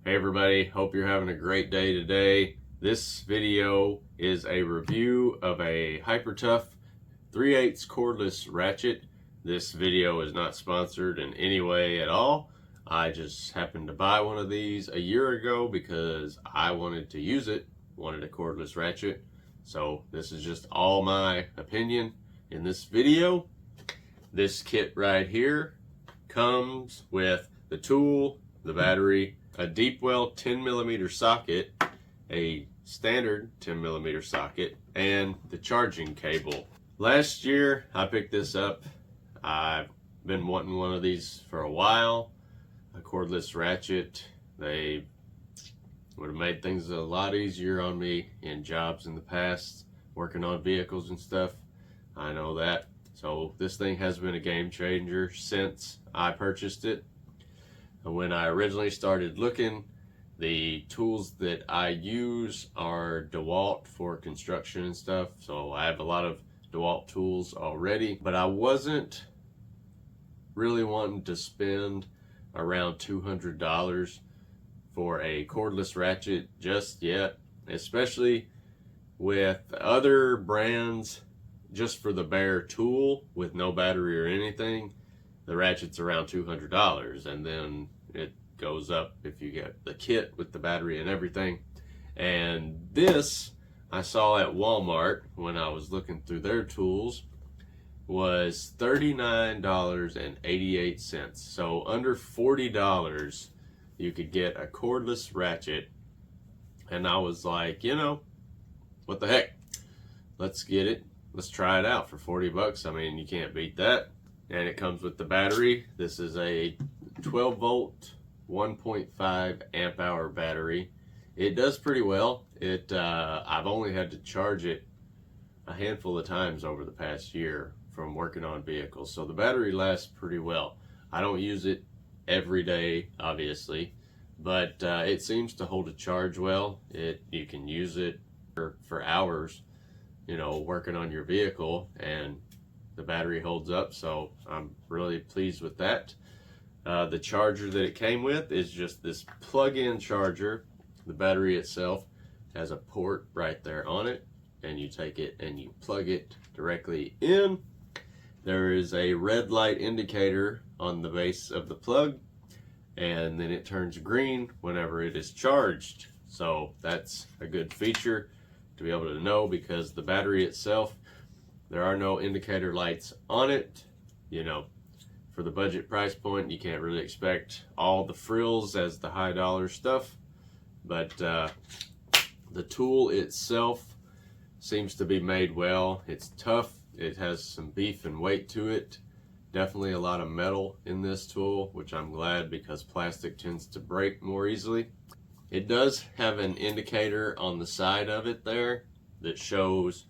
Hey everybody, hope you're having a great day today. This video is a review of a Hyper Tough 3/8 cordless ratchet. This video is not sponsored in any way at all. I just happened to buy one of these a year ago because I wanted to use it, wanted a cordless ratchet. So this is just all my opinion in this video. This kit right here comes with the tool, the battery, a deep well 10mm socket, a standard 10mm socket, and the charging cable. Last year I picked this up. I've been wanting one of these for a while, a cordless ratchet. They would have made things a lot easier on me in jobs in the past, working on vehicles and stuff. I know that. So this thing has been a game changer since I purchased it. When I originally started looking, the tools that I use are DeWalt for construction and stuff. So I have a lot of DeWalt tools already, but I wasn't really wanting to spend around $200 for a cordless ratchet just yet, especially with other brands. Just for the bare tool with no battery or anything, the ratchet's around $200, and then it goes up if you get the kit with the battery and everything. And this I saw at Walmart when I was looking through their tools was $39.88. So under $40 you could get a cordless ratchet. And I was like, you know, what the heck, let's get it. Let's try it out for 40 bucks. I mean, you can't beat that. And it comes with the battery. This is a 12 volt, 1.5 amp hour battery. It does pretty well. I've only had to charge it a handful of times over the past year from working on vehicles. So the battery lasts pretty well. I don't use it every day, obviously, but it seems to hold a charge well. You can use it for hours, you know, working on your vehicle, and the battery holds up. So I'm really pleased with that. The charger that it came with is just this plug-in charger. The battery itself has a port right there on it, and you take it and you plug it directly in. There is a red light indicator on the base of the plug, and then it turns green whenever it is charged. So that's a good feature to be able to know, because the battery itself, there are no indicator lights on it. You know, for the budget price point, you can't really expect all the frills as the high dollar stuff, but the tool itself seems to be made well. It's tough. It has some beef and weight to it. Definitely a lot of metal in this tool, which I'm glad, because plastic tends to break more easily. It does have an indicator on the side of it there that shows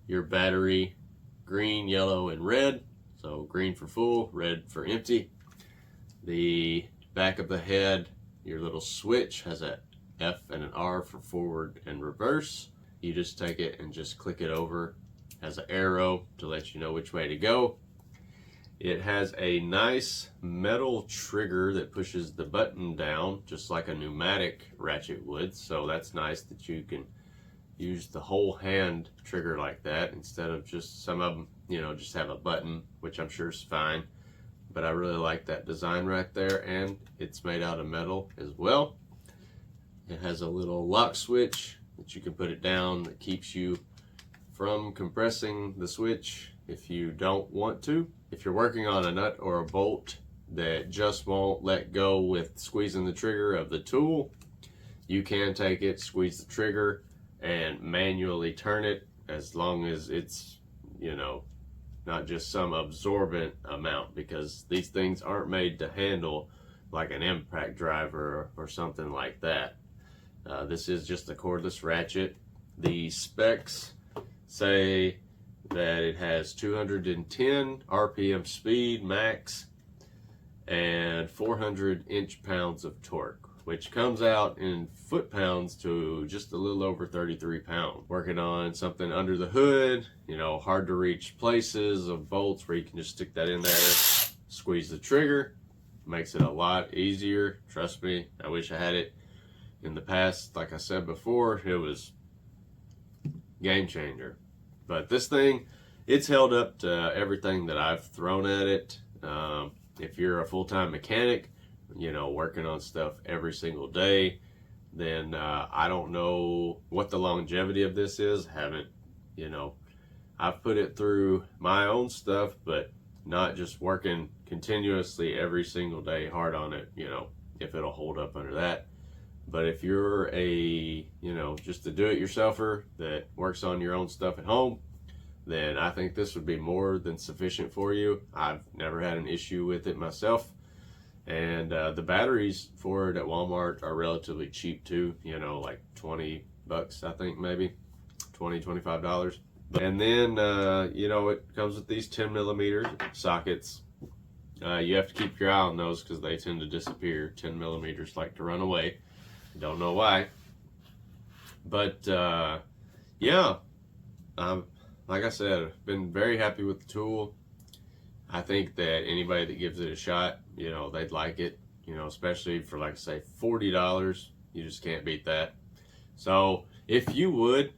your battery green, yellow, and red. So green for full, red for empty. The back of the head, your little switch, has a F and an R for forward and reverse. You just take it and just click it over. Has an arrow to let you know which way to go. It has a nice metal trigger that pushes the button down just like a pneumatic ratchet would. So that's nice that you can use the whole hand trigger like that, instead of just some of them, you know, just have a button, which I'm sure is fine. But I really like that design right there, and it's made out of metal as well. It has a little lock switch that you can put it down that keeps you from compressing the switch if you don't want to. If you're working on a nut or a bolt that just won't let go with squeezing the trigger of the tool, you can take it, squeeze the trigger, and manually turn it, as long as it's, you know, not just some absorbent amount, because these things aren't made to handle like an impact driver or something like that. This is just a cordless ratchet. The specs say that it has 210 RPM speed max and 400 inch-pounds of torque, which comes out in foot-pounds to just a little over 33 pounds. Working on something under the hood, you know, hard to reach places of bolts where you can just stick that in there, squeeze the trigger, makes it a lot easier. Trust me, I wish I had it in the past, like I said before, it was game changer. But this thing, it's held up to everything that I've thrown at it. If you're a full-time mechanic, you know, working on stuff every single day, then I don't know what the longevity of this is. Haven't, you know, I've put it through my own stuff, but not just working continuously every single day hard on it, you know, if it'll hold up under that. But if you're a, you know, just a do-it-yourselfer that works on your own stuff at home, then I think this would be more than sufficient for you. I've never had an issue with it myself. And the batteries for it at Walmart are relatively cheap too, you know, like 20 bucks, I think, maybe $25. And then, you know, it comes with these 10 millimeter sockets. You have to keep your eye on those because they tend to disappear. 10 millimeters like to run away. Don't know why. But, yeah, like I said, I've been very happy with the tool. I think that anybody that gives it a shot, you know, they'd like it, you know, especially for, like I say, $40. You just can't beat that. So if you would,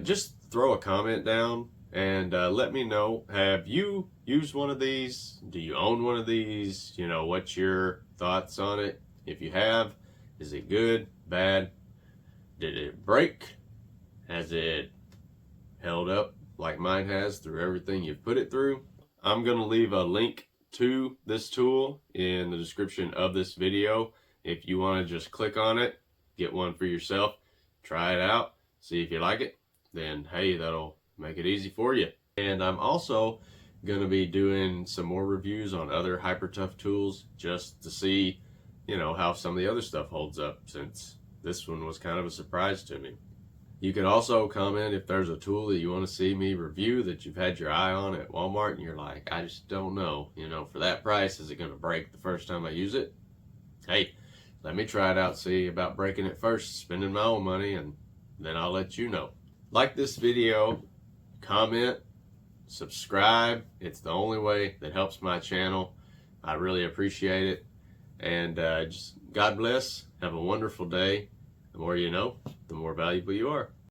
just throw a comment down and let me know, have you used one of these? Do you own one of these? You know, what's your thoughts on it? If you have, is it good, bad? Did it break? Has it held up like mine has through everything you've put it through? I'm going to leave a link to this tool in the description of this video. If you want to just click on it, get one for yourself, try it out, see if you like it, then hey, that'll make it easy for you. And I'm also going to be doing some more reviews on other Hyper Tough tools just to see, you know, how some of the other stuff holds up, since this one was kind of a surprise to me. You can also comment if there's a tool that you want to see me review that you've had your eye on at Walmart and you're like, I just don't know, you know, for that price, is it going to break the first time I use it? Hey, let me try it out, see about breaking it first, spending my own money, and then I'll let you know. Like this video, comment, subscribe. It's the only way that helps my channel. I really appreciate it. And just God bless. Have a wonderful day. The more you know, the more valuable you are.